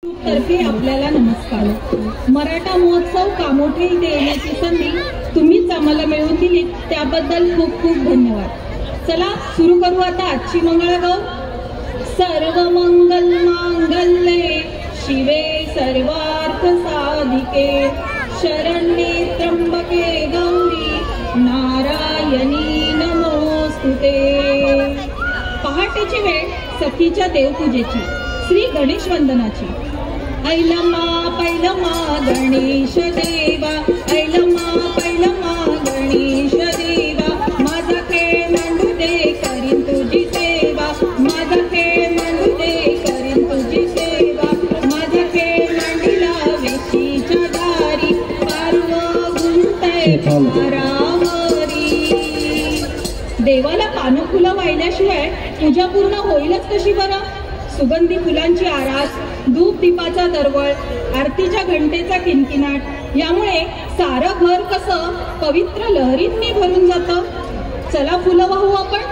तर्फे आपल्याला नमस्कार। मराठा महोत्सव कामोठे इथे येण्याची संधी तुम्हीच आम्हाला मिळवून दिली, त्याबद्दल खूप खूप धन्यवाद। चला सुरू करू आता आजची मंगळागौर। सर्व मंगल मांगल्ये शिवे सर्वार्थ साधिके शरण्ये त्र्यंबके गौरी नारायणी नमोस्तुते। पहाटेची वेळ सखीच्या देवपूजेची, श्री गणेश वंदनाची। ऐलमा पैलमा गणेश देवा, ऐलमा पैलमा गणेश देवा, माझा खेळ मांडू दे करीन तुझी सेवा, माझा खेळ मांडू दे करीन तुझी सेवा, माझा खेळ मांडिला वेशीच्या दारी, पारव गुंतय मारावरी। देवाला पानं फुलं वाहिल्याशिवाय पूजा पूर्ण होईलच कशी बरं? सुगंधी फुलांची आरास, धूप दीपाचा दरवळ, आरतीच्या घंटेचा किनकिनाट यामुळे सारं घर कसं पवित्र लहरींनी भरून जातं। चला फुलं वाहू आपण।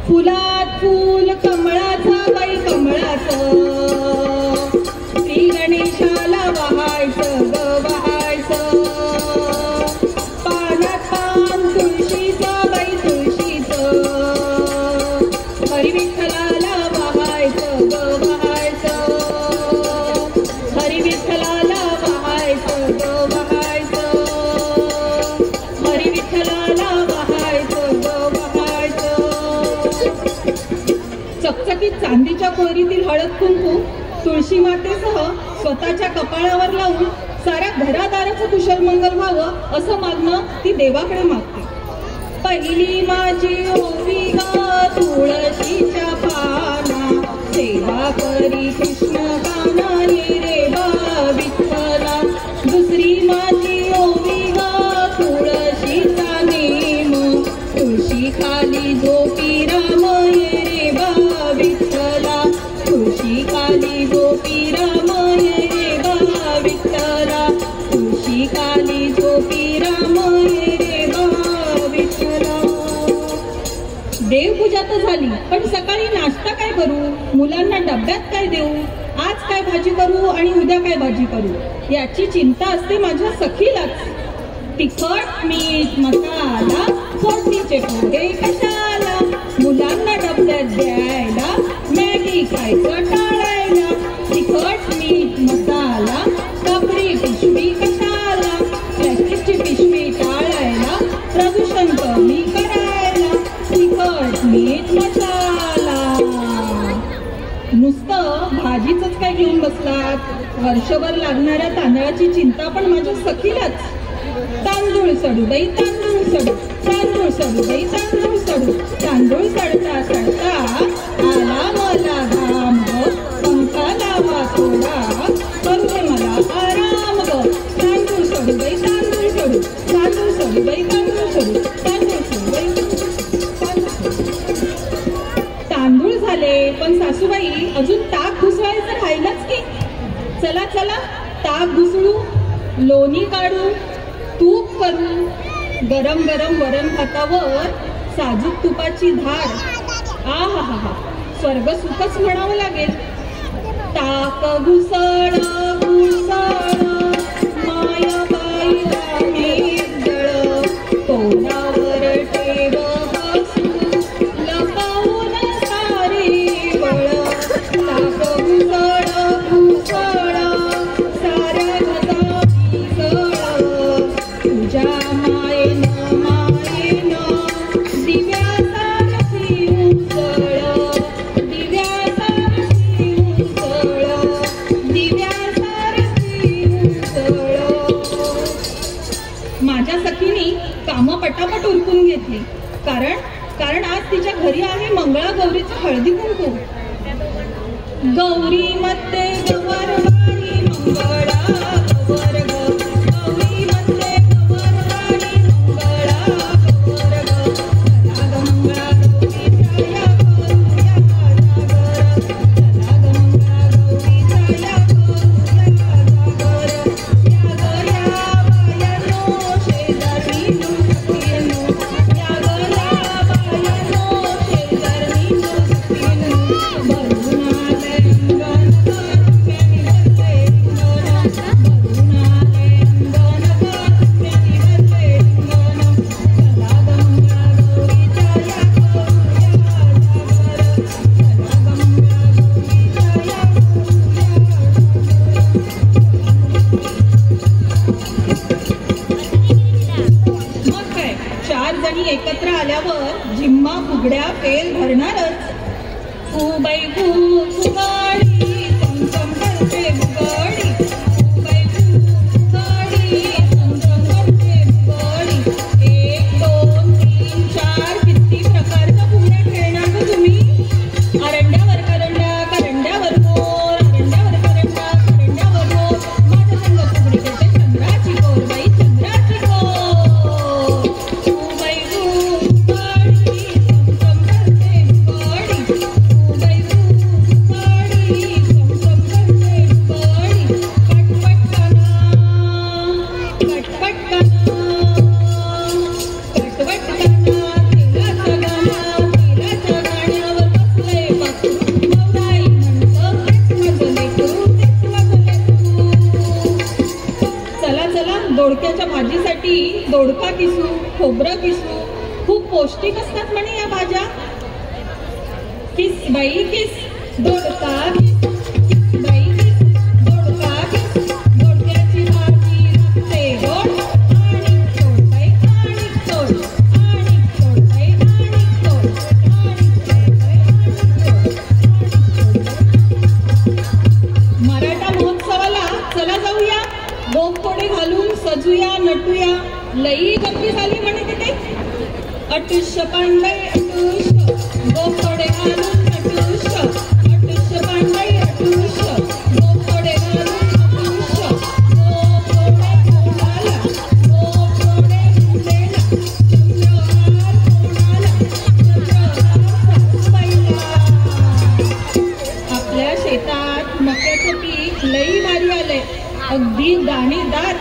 फुलात फूल कमळाचं बाई कमळाचं, श्री गणेशाला वाहायचं ग वाहायचं। पानात पान तुळशीचं बाई तुळशीचं, हरी विठ्ठलाला वाहायचं ग वाहायचं, हरी विठ्ठलाला वाहायचं ग वाहायचं, हरी विठ्ठलाला वाहायचं ग वाहायचं। चकचकीत चांदीच्या कोरीतील हळद कुंकू तुळशी मातेसह स्वतःच्या कपाळावर लावून साऱ्या घरादाराचं कुशल मंगल व्हावं असं मागणं ती देवाकडे मागते। पहिली माझी ओवी ग तुळशीच्या पाना, सेवा करी कृष्ण गाना रे बा विठ्ठला। दुसरी माझी ओवी ग तुळशीचा नेम, तुळशी खाली झोपी राम रे बा विठ्ठला, तुळशी खाली झोपी राम रे बा विठ्ठला, तुळशी खाली झोपी राम रे बा विठ्ठला। देवपूजा तर झाली, पण सकाळी नाश्ता काय करू, मुलांना डब्यात काय देऊ, आज काय भाजी करू आणि उद्या काय भाजी करू याची चिंता असते माझ्या सखीलाच। तिखट मीठ मसाला फोडणीचे पोहे कशाला, मुलांना डब्यात द्यायला मॅगी खायचं टाळायला। तिखट मीठ मसाला कापडी पिशवी कशाला, प्लास्टिकची पिशवी टाळायला प्रदूषण कमी करायला। तिखट मीठ मसाला, नुसतं भाजीच काय घेऊन बसलात, वर्षभर लागणाऱ्या तांदळाची चिंता पण माझ्या सखीलाच। तांदूळ सडू बाई तांदूळ सडू, तांदूळ सडू बाई तांदूळ सडू, तांदूळ सडता सडता आला मला घाम ग, पंखा लावा थोडा करू दे मला आराम ग। तांदूळ सडू बाई तांदूळ सडू, तांदूळ सडू बाई तांदूळ सडू, तांदूळ सडू बाई। तांदूळ झाले, पण सासूबाई अजून ताक घुसवायचं राहिलंच की। चला चला ताक घुसळू, लोणी काढू, तूप करू, गरम गरम वरण भातावर साजूक तुपाची धार, आहा हा हा स्वर्ग सुखच म्हणावं लागेल। ताक घुसळ घुसळ मायाबाई आहे जळ, तोंडावर ठेव हसू लपवून सारे बळ। ताक घुसळ घुसळ साऱ्या घराची सळ, तुझ्या मायेन मायेन दिव्यासारखी उसळ, दिव्यासारखी उसळ, दिव्यासारखी उसळ। माझ्या सखीने कामं पटापट उरकून घेतली, कारण आज तिच्या घरी आहे मंगळागौरीचं हळदी कुंकू। गौरी मध्ये गवर वाणी मंगळा गवर ग, गौरी मध्ये गवर वाणी मंगळा गवर ग, चला ग मंगळा गौरीचा या करूया जागर, चला ग मंगळा गौरीचा या करूया जागर। या ग या बायानो शेजारीनो सखीनो, या ग या बायानो शेजारीनो सखीनो, भरून आलंय अंगण फुगड्या फेल धरणारच. फुबाई फुगाडी चमचम करते फुगाडी, फुबाई फुगाडी चमचम करते फुगाडी. 1 2 3 4 किती प्रकारच्या फुगड्या खेळणार ग तुम्ही? अरंड्यावर करंड्या, करंड्यावर मोर, अरंड्यावर करंड्या, करंड्यावर मोर. माझ्या संग फुगडी करते चंद्राची कोर, बाई चंद्राची कोर. फुबाई फुगाडी चमचम करते फुगाडी, फुबाई फुगाडी चमचम करते फुगाडी. पटपट कना, पटपट कना, पटपट कना. तेलाचं गाणं, तेलाच्या गाण्यावर बसलंय बापू. गौराई म्हणतं तेच माझं लेकरू, तेच माझं लेकरू. चला चला, दोडक्याच्या भाजीसाठी दोडका किसू, खोबरं किसू. खूप पौष्टिक असतात म्हणे या भाज्या. किस बाई किस, दोडका किस, किस बाई किस, दोडका किस. दोडक्याची भाजी लागते गोड आणि गोड बाई आणि गोड, आणि गोड बाई आणि गोड, आणि गोड बाई आणि गोड. मराठा महोत्सवाला चला जाऊया, गोफोडे घालून सजूया नटूया. लई गर्दी झाली म्हणे तिथे. अटुष्य पांडई अटुष्य, गोफोडे घालून अटुष्य, अटुष्य पांडई अटुष्य, गोफोडे घालून अटुष्य. गोफोडे कोणाला, गोफोडे मुंडेला, चंद्रहार कोणाला, चंद्रहार सासूबाईला. आपल्या शेतात मक्याचं पीक लई भारी आलंय, अगदी दाणेदार.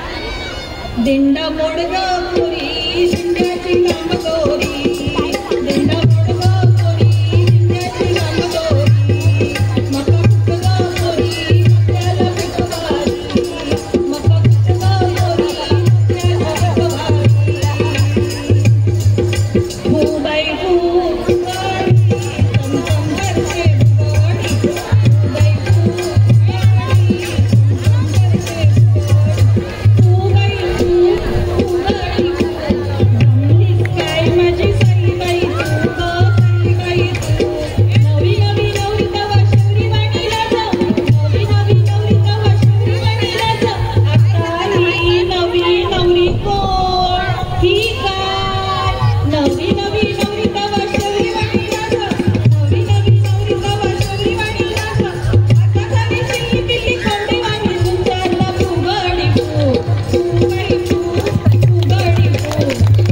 दिंडा मोड ग पोरी, दिंड्याची लांब दोरी, दिंडा मोड ग पोरी, दिंड्याची लांब दोरी. मका कुट ग पोरी, मक्याला पीक भारी, मका कुट ग पोरी, मक्याला पीक भारी. फुबाई फुगाडी चमचम करते फुगाडी, फुबाई फुगाडी चमचम करते फुगाडी. फुबाई फुगाडी जमलीस काय माझी साईबाई तू ग, साईबाई तू. नवी नवी नवरी तवा शिवरीवाणीला जा, नवी नवी नवरी तवा शिवरीवाणीला जा. आता ही नवी नवरी कोण? ही काय? नवी नवी नवरी तवा शिवरीवाणीला जा, नवी नवी नवरी तवा शिवरीवाणीला जा. आता झाली चिल्ली पिल्ली कोंडीवाणी, तुमच्याला फुगाडी फू, फुगाडी फू, फुगाडी फू.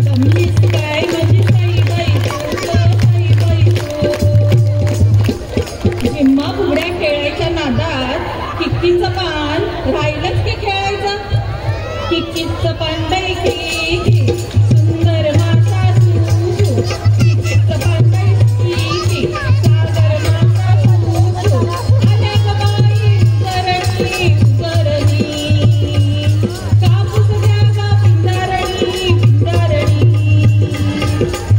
जमलीस काय माझी साईबाई तू ग, साईबाई तू. जिम्मा फुगड्या खेळायच्या नादात किक्कीचं पान राहिलंच की खेळायचं. किक्कीचं पान बाई की सुंदर माता तू, किक्कीचं पान बाई की सागर माता तू. आले ग बाई उजरणी उजरणी, कापूस द्या ग पिंजारणी पिंजारणी.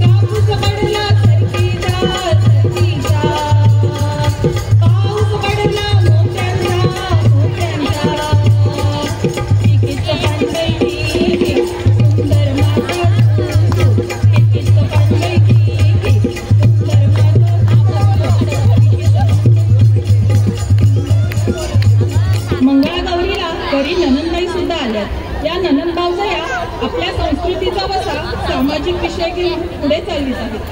कापूस पडला सरकीचा सरकीचा, पाऊस पडला मोत्यांचा मोत्यांचा. किक्कीचं पान बाई की सुंदर माता तू, किक्कीचं पान बाई की सुंदर माता तू. मंगळागौरीला घरी ननंदबाई सुद्धा आल्यात. या ननंदबावजया आपल्या संस्कृतीचा वसा सामाजिक विषय घेऊन पुढे चाललीच आहेत.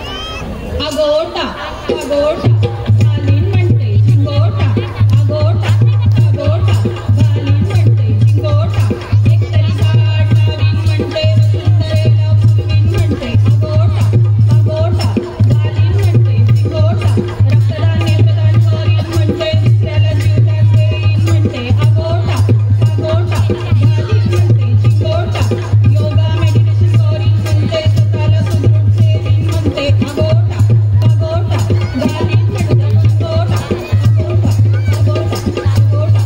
आगोटा आगोटा घालीन म्हणते झिंगोटा, आगोटा आगोटा घालीन म्हणते झिंगोटा. एकतरी गाठ लावीन म्हणते, वसुंधरेला फुलवीन म्हणते. आगोटा आगोटा घालीन म्हणते झिंगोटा. रक्तदान नेत्रदान करीन म्हणते, दुसऱ्याला जीवदान देईन म्हणते. आगोटा आगोटा घालीन म्हणते झिंगोटा. योगा मेडिटेशन करीन म्हणते, स्वतःला सुदृढ ठेवीन म्हणते. आगोटा आगोटा घालीन म्हणते झिंगोटा. आगोटा आगोटा आगोटा.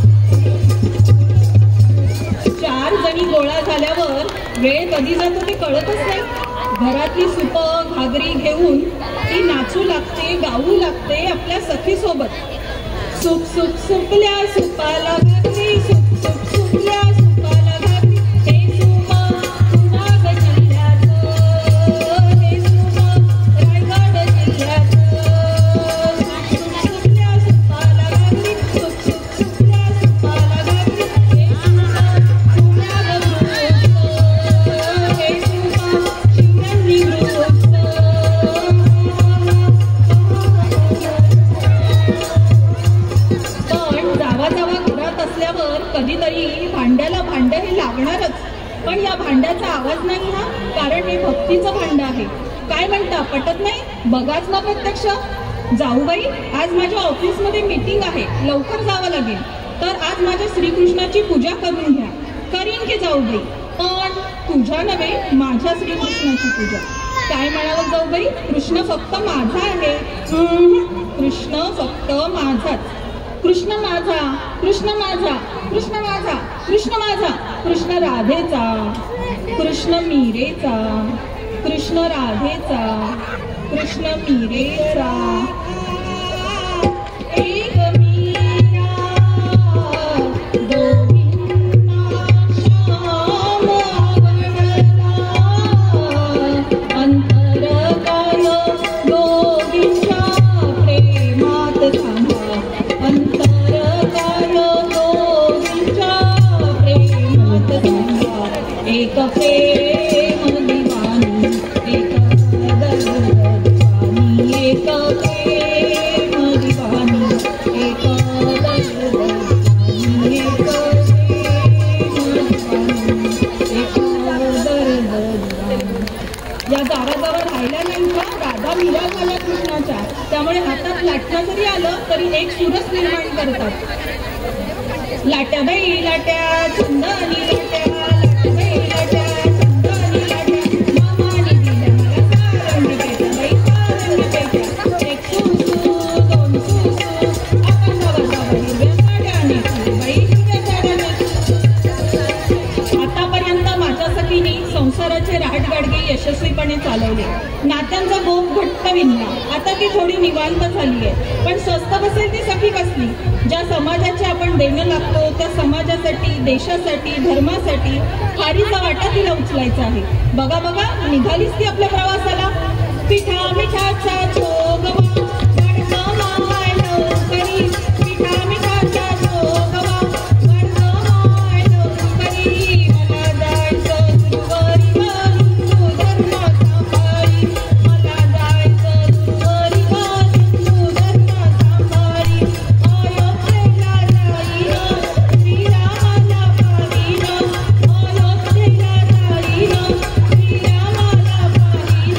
4 जणी गोळा झाल्यावर वेळ कधी जातो ते कळतच नाही. घरातली सुपं घागरी घेऊन ती नाचू लागते, गाऊ लागते आपल्या सखीसोबत. सुप सुप सुपल्या सुपाला घागरी, सुप सुप सुपल्या सुपाला घागरी. हे सुप कुणाग जिल्ह्याचं, हे सुप रायगड जिल्ह्याचं. असल्यावर कधीतरी भांड्याला भांड हे लागणारच, पण या भांड्याचा आवाज नाही हा, कारण हे भक्तीचं भांड आहे. काय म्हणता, पटत नाही? बघाच ना प्रत्यक्ष. जाऊबाई, आज माझ्या ऑफिसमध्ये मीटिंग आहे, लवकर जावं लागेल. तर आज माझ्या श्रीकृष्णाची पूजा करून घ्या. करीन की जाऊबाई, पण तुझ्या नव्हे, माझ्या श्रीकृष्णाची पूजा. काय म्हणावं जाऊबाई, कृष्ण फक्त माझा आहे. कृष्ण फक्त माझाच. कृष्ण माझा, कृष्ण माझा, कृष्ण माझा, कृष्ण माझा, कृष्ण राधेचा, कृष्ण मीरेचा, कृष्ण राधेचा, कृष्ण मीरेचा. एक मीरा दोघींना श्याम आवडला, अंतर काल दोघींच्या प्रेमात थांबा, अंतर काल दोघींच्या प्रेमात थांबा. एक प्रेम दिवानी, एक दर्द दिवानी, एक प्रेम दिवानी, एक दर्द दिवानी, एक प्रेम दिवानी, एक दर्द दिवानी. या दाराजवळ राहिल्या नाही का, राधा मीरा झाल्या कृष्णाच्या, त्यामुळे हातात लाटणं जरी आलं तरी एक सूरच निर्माण करतात. लाट्या बाई लाट्या, चंदनी लाट्या, लाट्या बाई लाट्या, चंदनी लाट्या, मामाने दिल्या मला सारंगी पेट्या, बाई सारंगी पेट्या. एक सुसू, दोन सुसू, आपण नवरदेव हिरव्या साड्या नेसू, बाई हिरव्या साड्या नेसू. आतापर्यंत माझ्या सखीने संसाराचे रहाटगाडगे यशस्वीपणे चालवले, नात्यांचा गोप घट्ट विणला. आता ती थोडी निवांत झाली आहे, पण स्वस्त बसेल ती सखी कसली? ज्या समाजाचे आपण देणं लागतो त्या समाजासाठी, देशासाठी, धर्मासाठी हारीचा वाटा तिला उचलायचा आहे. बघा बघा, निघालीच ती आपल्या प्रवासाला. पिठा मिठाचा जोगवा वडगवाय लवकरी, पिठा मिठाचा जोगवा वडगवाय लवकरी. मला जायचं गुरुवारी हिंदू धर्म सांभाळी, मला जायचं गुरुवारी हिंदू धर्म सांभाळी. अयोध्येला जाईन, श्रीरामाला पाहीन, अयोध्येला जाईन, श्रीरामाला पाहीन.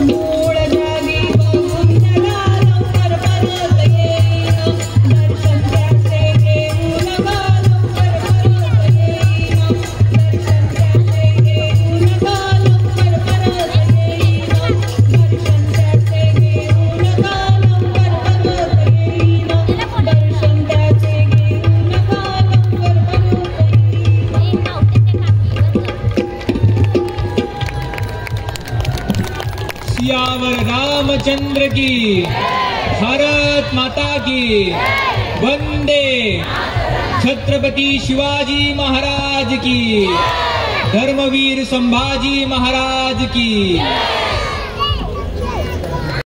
मूळ जागी बघून त्याला लवकर परत येईन, दर्शन त्याचे घेऊन गा लवकर परत येईन, दर्शन त्याचे घेऊन गा लवकर परत येईन, दर्शन त्याचे घेऊन गा लवकर परत येईन, दर्शन त्याचे घेऊन गा लवकर परत येईन. सियावर रामचंद्र की, भारत माता की, वंदे छत्रपती शिवाजी महाराज की, धर्मवीर संभाजी महाराज की.